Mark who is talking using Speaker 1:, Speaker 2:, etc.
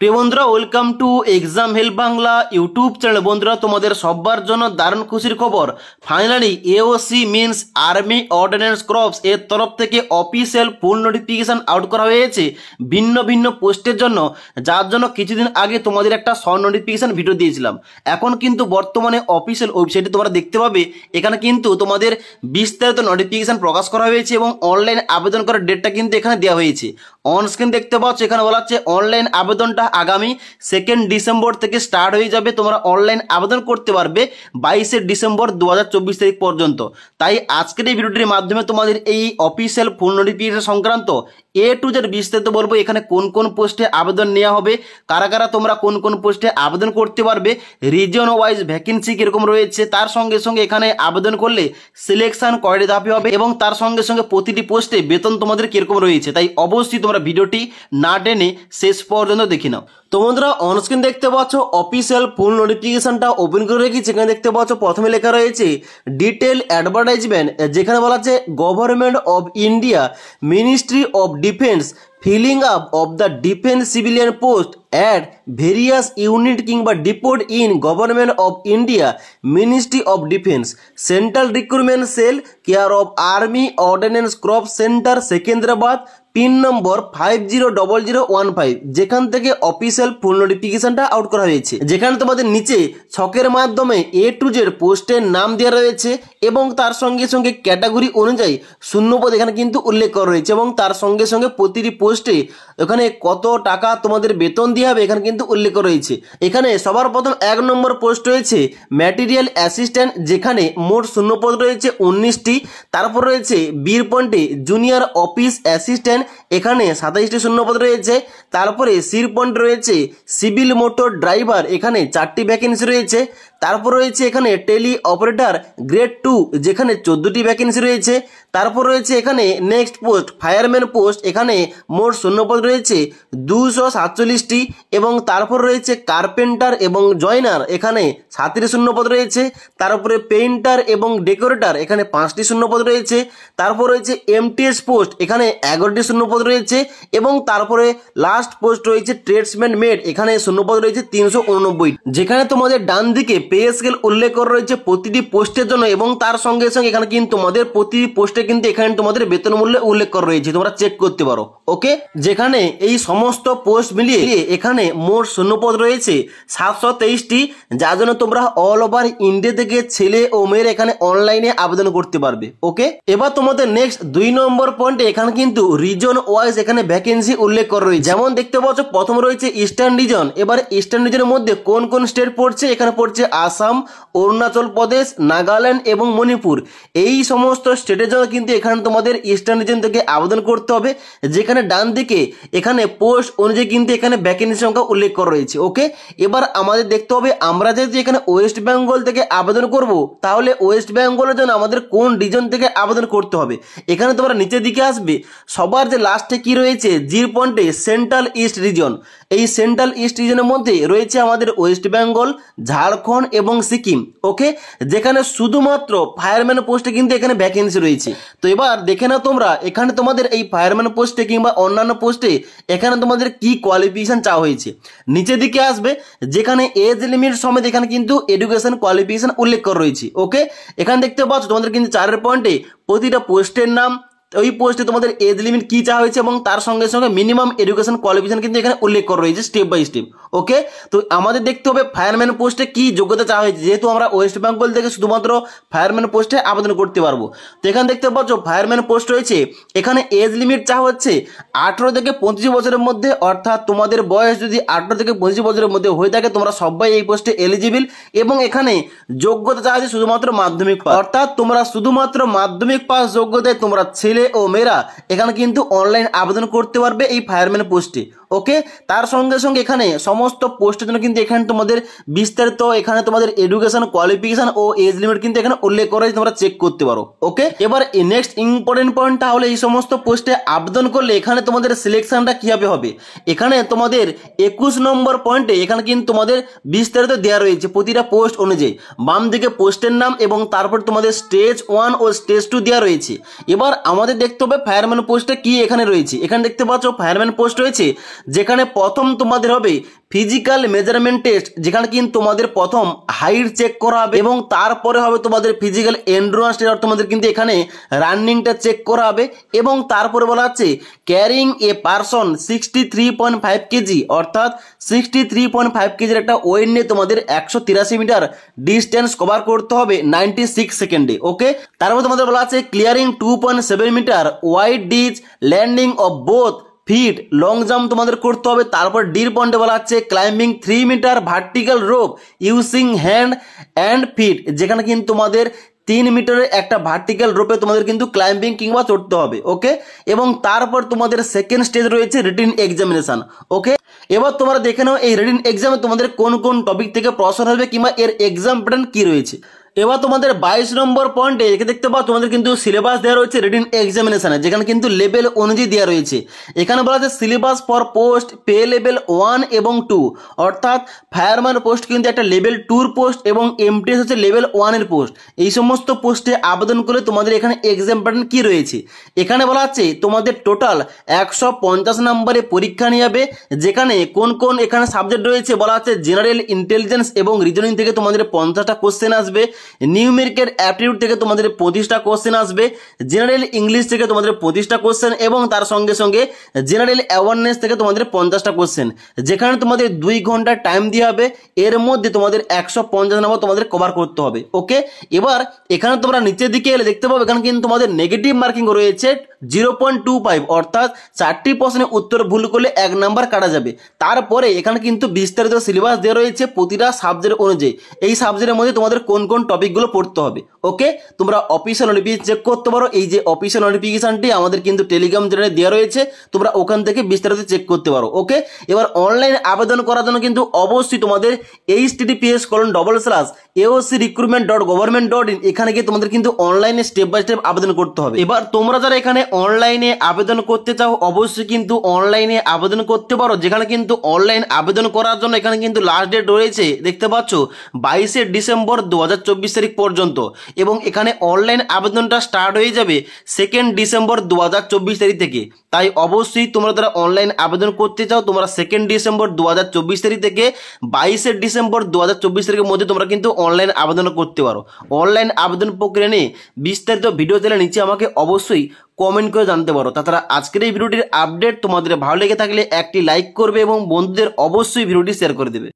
Speaker 1: প্রিয় বন্ধুরা, welcome to exam help Bangla YouTube channel. বন্ধুরা, তোমাদের সবার জন্য দারুণ খুশির খবর। Finally AOC means army ordinance crops এর তরফ থেকে অফিসিয়াল ফুল নোটিফিকেশন আউট করা হয়েছে ভিন্ন ভিন্ন পোস্টের জন্য, যার জন্য কিছুদিন আগে তোমাদের একটা শর্ট নোটিফিকেশন ভিডিও দিয়েছিলাম। এখন কিন্তু বর্তমানে অফিসিয়াল ওয়েবসাইটে তোমরা দেখতে পাবে, এখানে কিন্তু তোমাদের বিস্তারিত নোটিফিকেশন প্রকাশ করা হয়েছে এবং অনলাইন আবেদন করার ডেটটা কিন্তু এখানে দেওয়া হয়েছে। অন স্ক্রিন দেখতে পাচ্ছ, এখানে বলা হচ্ছে অনলাইন আবেদনটা আগামী 2 ডিসেম্বর থেকে স্টার্ট হয়ে যাবে। তোমরা অনলাইন আবেদন করতে পারবে 22 ডিসেম্বর 2024 তারিখ পর্যন্ত। তাই আজকের এই ভিডিওটির মাধ্যমে তোমাদের এই অফিসিয়াল ফুল নোটিফিকেশন সংক্রান্ত A to Z বিস্তারিত বলবো। এখানে কোন কোন পোস্টে আবেদন নেওয়া হবে, কারা কারা তোমরা কোন কোন পোস্টে আবেদন করতে পারবে, রিজন ওয়াইজ ভ্যাকেন্সি কিরকম রয়েছে, তার সঙ্গে সঙ্গে এখানে আবেদন করলে সিলেকশন কয়টি ধাপে হবে এবং তার সঙ্গে সঙ্গে প্রতিটি পোস্টে বেতন তোমাদের কিরকম রয়েছে। তাই অবশ্যই তোমরা ভিডিওটি না টেনে শেষ পর্যন্ত দেখে নাও। তো বন্ধুরা, অনস্ক্রিন দেখতে পাচ্ছ অফিসিয়াল ফুল নোটিফিকেশনটা ওপেন করে রেখেছি। এখানে দেখতে পাচ্ছ প্রথমে লেখা রয়েছে ডিটেল অ্যাডভার্টাইজমেন্ট, যেখানে বলা আছে government of India ministry of defence filling up of the defence civilian post at various unit কিংবা depot in government of India ministry of defence central recruitment cell care of army ordnance crop centre Secunderabad pin number 500015, যেখান থেকে official ফুল নোটিফিকেশনটা out করা হয়েছে। যেখানে তোমাদের নিচে ছকের মাধ্যমে A to Z পোস্টের নাম দেওয়া রয়েছে এবং তার সঙ্গে সঙ্গে ক্যাটাগরি অনুযায়ী শূন্যপদ এখানে কিন্তু উল্লেখ করা রয়েছে এবং তার সঙ্গে সঙ্গে প্রতিটি পোস্টে এখানে কত টাকা তোমাদের বেতন দেওয়া হবে এখানে কিন্তু উল্লেখ করা রয়েছে। এখানে সবার প্রথম 1 নম্বর পোস্ট রয়েছে ম্যাটেরিয়াল অ্যাসিস্ট্যান্ট, যেখানে মোট শূন্যপদ রয়েছে 19টি। তারপর রয়েছে বীর পয়েন্টে জুনিয়র অফিস অ্যাসিস্ট্যান্ট, এখানে 27টি শূন্যপদ রয়েছে। তারপরে সির পয়েন্ট রয়েছে সিভিল মোটর ড্রাইভার, এখানে 4টি ভ্যাকেন্সি রয়েছে। তারপর রয়েছে এখানে টেলি অপারেটর গ্রেড 2, যেখানে 14টি ভ্যাকেন্সি রয়েছে। তারপর রয়েছে এখানে নেক্সট পোস্ট ফায়ারম্যান পোস্ট, এখানে মোট শূন্যপদ রয়েছে 247টি। এবং তারপর রয়েছে কার্পেন্টার এবং জয়নার, এখানে 7টি শূন্যপদ রয়েছে। তারপরে পেইন্টার এবং ডেকোরেটর, এখানে 5টি শূন্যপদ রয়েছে। তারপর রয়েছে MTS পোস্ট, এখানে 11টি শূন্যপদ রয়েছে। এবং তারপরে লাস্ট পোস্ট রয়েছে ট্রেডসম্যান মেড, এখানে শূন্যপদ রয়েছে 389। যেখানে তোমাদের ডান দিকে পে স্কেল উল্লেখ করা রয়েছে প্রতিটি পোস্টের জন্য এবং তার সঙ্গে সঙ্গে এখানে কিন্তু তোমাদের প্রতিটি পোস্টে কিন্তু এখানে তোমাদের বেতন মূল্য উল্লেখ করা রয়েছে, তোমরা চেক করতে পারো। ওকে, যেখানে এই সমস্ত পোস্ট মিলিয়ে এখানে মোট শূন্যপদ রয়েছে 723টি, যার জন্য তোমরা অল ওভার ইন্ডিয়া থেকে ছেলে ও মেয়ের এখানে অনলাইনে আবেদন করতে পারবে। ওকে, এবার তোমাদের নেক্সট 2 নম্বর পয়েন্টে এখানে কিন্তু রিজন ওয়াইজ এখানে ভ্যাকেন্সি উল্লেখ করা রয়েছে। যেমন দেখতে পাচ্ছ প্রথম রয়েছে ইস্টার্ন রিজন। এবার ইস্টার্ন রিজনের মধ্যে কোন কোন স্টেট পড়ছে, এখানে পড়ছে আসাম, অরুণাচল প্রদেশ, নাগাল্যান্ড এবং মণিপুর। এই সমস্ত স্টেটের জন্য কিন্তু এখানে তোমাদের ইস্টার্ন রিজন থেকে আবেদন করতে হবে। যেখানে ডান দিকে এখানে পোস্ট অনুযায়ী কিন্তু এখানে ভ্যাকেন্সি সংখ্যা উল্লেখ করা রয়েছে। ওকে, এবার আমাদের দেখতে হবে আমরা যদি এখানে ওয়েস্ট বেঙ্গল থেকে আবেদন করব, তাহলে ওয়েস্ট বেঙ্গলের জন্য আমাদের কোন রিজন থেকে আবেদন করতে হবে। এখানে তোমরা নিচের দিকে আসবে, সবার যে লাস্টে কি রয়েছে জির পয়েন্টে সেন্ট্রাল ইস্ট রিজন। এই সেন্ট্রাল ইস্ট রিজনের মধ্যে রয়েছে আমাদের ওয়েস্ট বেঙ্গল, ঝাড়খণ্ড এবং সিকিম। ওকে, যেখানে শুধুমাত্র ফায়ারম্যান পোস্টে কিন্তু এখানে ভ্যাকেন্সি রয়েছে। তো এবার দেখে নাও তোমরা এখানে তোমাদের এই ফায়ারম্যান পোস্টে কিংবা অন্যান্য পোস্টে এখানে তোমাদের কি কোয়ালিফিকেশন চাওয়া হয়েছে। নিচের দিকে আসবে, যেখানে এজ লিমিট সমেত এখানে কিন্তু এডুকেশন কোয়ালিফিকেশন উল্লেখ করা রয়েছে। ওকে, এখানে দেখতে পাচ্ছ তোমাদের কিন্তু 4 পয়েন্টে প্রতিটা পোস্টের নাম, ওই পোস্টে তোমাদের এজ লিমিট কি চাওয়া হয়েছে এবং তার সঙ্গে সঙ্গে মিনিমাম এডুকেশন কোয়ালিফিকেশন কিন্তু এখানে উল্লেখ করা রয়েছে স্টেপ বাই স্টেপ। ওকে, তো আমাদের দেখতে হবে ফায়ারম্যান পোস্টে কি যোগ্যতা চাওয়া হয়েছে, যেহেতু আমরা ওয়েস্ট বেঙ্গল থেকে শুধুমাত্র ফায়ারম্যান পোস্টে আবেদন করতে পারবো। তো এখানে দেখতে পাচ্ছ ফায়ারম্যান পোস্ট রয়েছে, এখানে এজ লিমিট চাওয়া হচ্ছে 18 থেকে 25 বছরের মধ্যে, অর্থাৎ তোমাদের বয়স যদি 18 থেকে 25 বছরের মধ্যে হয়ে থাকে তোমরা সবাই এই পোস্টে এলিজিবল। এবং এখানে যোগ্যতা চাওয়া হচ্ছে শুধুমাত্র মাধ্যমিক পাস, অর্থাৎ তোমরা শুধুমাত্র মাধ্যমিক পাস যোগ্যতায় তোমরা ছেলে ও মেয়েরা এখানে কিন্তু অনলাইন আবেদন করতে পারবে এই ফায়ারম্যান পোস্টে। ওকে, তার সঙ্গে সঙ্গে এখানে সমস্ত পোস্টের জন্য কিন্তু এখানে তোমাদের বিস্তারিত এখানে তোমাদের এডুকেশন কোয়ালিফিকেশন ও এজ লিমিট কিন্তু এখানে উল্লেখ করা হয়েছে, তোমরা চেক করতে পারো। ওকে, এবার নেক্সট ইম্পর্টেন্ট পয়েন্টটা হলো এই সমস্ত পোস্টে আবেদন করলে এখানে তোমাদের সিলেকশনটা কিভাবে হবে। এখানে তোমাদের 21 নম্বর পয়েন্টে এখানে কিন্তু তোমাদের বিস্তারিত দেওয়া রয়েছে প্রতিটা পোস্ট অনুযায়ী। বাম দিকে পোস্টের নাম এবং তারপর তোমাদের স্টেজ 1 ও স্টেজ 2 দেওয়া রয়েছে। এবার আমাদের দেখতে হবে ফায়ারম্যান পোস্টে কি এখানে রয়েছে। এখানে দেখতে পাচ্ছ ফায়ারম্যান পোস্ট রয়েছে যেখানে প্রথম তোমাদের হবে ফিজিক্যাল মেজারমেন্ট টেস্ট, যেখানে কিন্তু তোমাদের প্রথম হাইট চেক করা হবে এবং তারপরে হবে তোমাদের ফিজিক্যাল এন্ডুরেন্স টেস্ট, তোমাদের কিন্তু এখানে রানিংটা চেক করা হবে এবং তারপরে বলা আছে ক্যারিং এ পারসন 63.5 কেজি, অর্থাৎ 63.5 কেজির একটা ওয়েট নিয়ে তোমাদের 183 মিটার ডিস্টেন্স কভার করতে হবে 96 সেকেন্ডে। ওকে, তারপর তোমাদের বলা আছে clearing 2.7 metre wide ditch landing of both feet, long jump তোমাদের করতে হবে। তারপর ডির পয়েন্টে বলা হচ্ছে climbing 3 metre vertical rope using hand and feet, যেখানে কিন্তু তোমাদের 3 মিটারের একটা ভার্টিক্যাল রোপে তোমাদের কিন্তু ক্লাইম্বিং কিংবা চড়তে হবে। ওকে, এবং তারপর তোমাদের সেকেন্ড স্টেজ রয়েছে রিটিন এক্সামিনেশন। ওকে, এবার তোমরা দেখে নাও এই রিটিন এক্সামে তোমাদের কোন কোন টপিক থেকে প্রশ্ন আসবে কিংবা এর এক্সাম প্যাটার্ন কি রয়েছে। এবার তোমাদের 22 নম্বর পয়েন্টে দেখতে পাও তোমাদের কিন্তু সিলেবাস দেওয়া রয়েছে রিটিন এক্সামিনেশনে, যেখানে কিন্তু লেভেল অনুযায়ী দেওয়া রয়েছে। এখানে বলা আছে syllabus for post pay level 1 এবং 2, অর্থাৎ ফায়ারম্যান পোস্ট কিন্তু একটা লেভেল 2 পোস্ট এবং এমটিএস হচ্ছে লেভেল 1 এর পোস্ট। এই সমস্ত পোস্টে আবেদন করলে তোমাদের এখানে এক্সাম প্যাটার্ন কি রয়েছে। এখানে বলা আছে তোমাদের টোটাল 150 নম্বরে পরীক্ষা নিয়ে যাবে, যেখানে কোন কোন এখানে সাবজেক্ট রয়েছে বলা আছে জেনারেল ইন্টেলিজেন্স এবং রিজনিং থেকে তোমাদের 50টা কোশ্চেন আসবে, নিউমেরিকের অ্যাপটিটিউড থেকে তোমাদের 25টা কোশ্চেন আসবে, জেনারেল ইংলিশ থেকে তোমাদের 25টা কোশ্চেন এবং তার সঙ্গে সঙ্গে জেনারেল অ্যাওয়ারনেস থেকে তোমাদের 50টা কোশ্চেন, যেখানে তোমাদের 2 ঘন্টা টাইম দেওয়া হবে। এর মধ্যে তোমাদের 150 নম্বর তোমাদের কভার করতে হবে। ওকে, এবার এখানে তোমরা নিচের দিকে এলে দেখতে পাবে এখানে কিন্তু তোমাদের নেগেটিভ মার্কিং রয়েছে 0.25, অর্থাৎ 4টি প্রশ্নের উত্তর ভুল করলে 1 নাম্বার কাটা যাবে। তারপরে এখানে কিন্তু বিস্তারিত সিলেবাস দেওয়া রয়েছে প্রতিটা সাবজেক্ট অনুযায়ী, এই সাবজেক্টের মধ্যে তোমাদের কোন কোন টপিকগুলো পড়তে হবে। ওকে, তোমরা অফিসিয়াল নোটিফিকেশন চেক করতে পারো, এই যে অফিসিয়াল নোটিফিকেশনটি আমাদের কিন্তু টেলিগ্রাম চ্যানেলে দেওয়া রয়েছে, তোমরা ওখান থেকে বিস্তারিত চেক করতে পারো। ওকে, এবার অনলাইন আবেদন করার জন্য কিন্তু অবশ্যই তোমাদের https://aocrecruitment.government.in এখানে গিয়ে তোমাদের কিন্তু অনলাইনে স্টেপ বাই স্টেপ আবেদন করতে হবে। এবার তোমরা যারা এখানে অনলাইনে আবেদন করতে চাও অবশ্যই কিন্তু অনলাইনে আবেদন করতে পারো, যেখানে কিন্তু অনলাইন আবেদন করার জন্য এখানে কিন্তু লাস্ট ডেট রয়েছে দেখতে পাচ্ছ 22 ডিসেম্বর 2024 তারিখ পর্যন্ত, এবং এখানে অনলাইন আবেদনটা স্টার্ট হয়ে যাবে 2 ডিসেম্বর 2024 তারিখ থেকে। তাই অবশ্যই তোমরা যারা অনলাইন আবেদন করতে চাও তোমরা 2 ডিসেম্বর 2024 তারিখ থেকে 22 ডিসেম্বর 2024 তারিখের মধ্যে তোমরা কিন্তু অনলাইন আবেদন করতে পারো। অনলাইন আবেদন প্রক্রিয়া নিয়ে বিস্তারিত ভিডিও দিলে নিচে আমাকে অবশ্যই কমেন্ট করে জানতে পারো। তাছাড়া আজকের এই ভিডিওটির আপডেট তোমাদের ভালো লেগে থাকলে একটি লাইক করবে এবং বন্ধুদের অবশ্যই ভিডিওটি শেয়ার করে দেবে।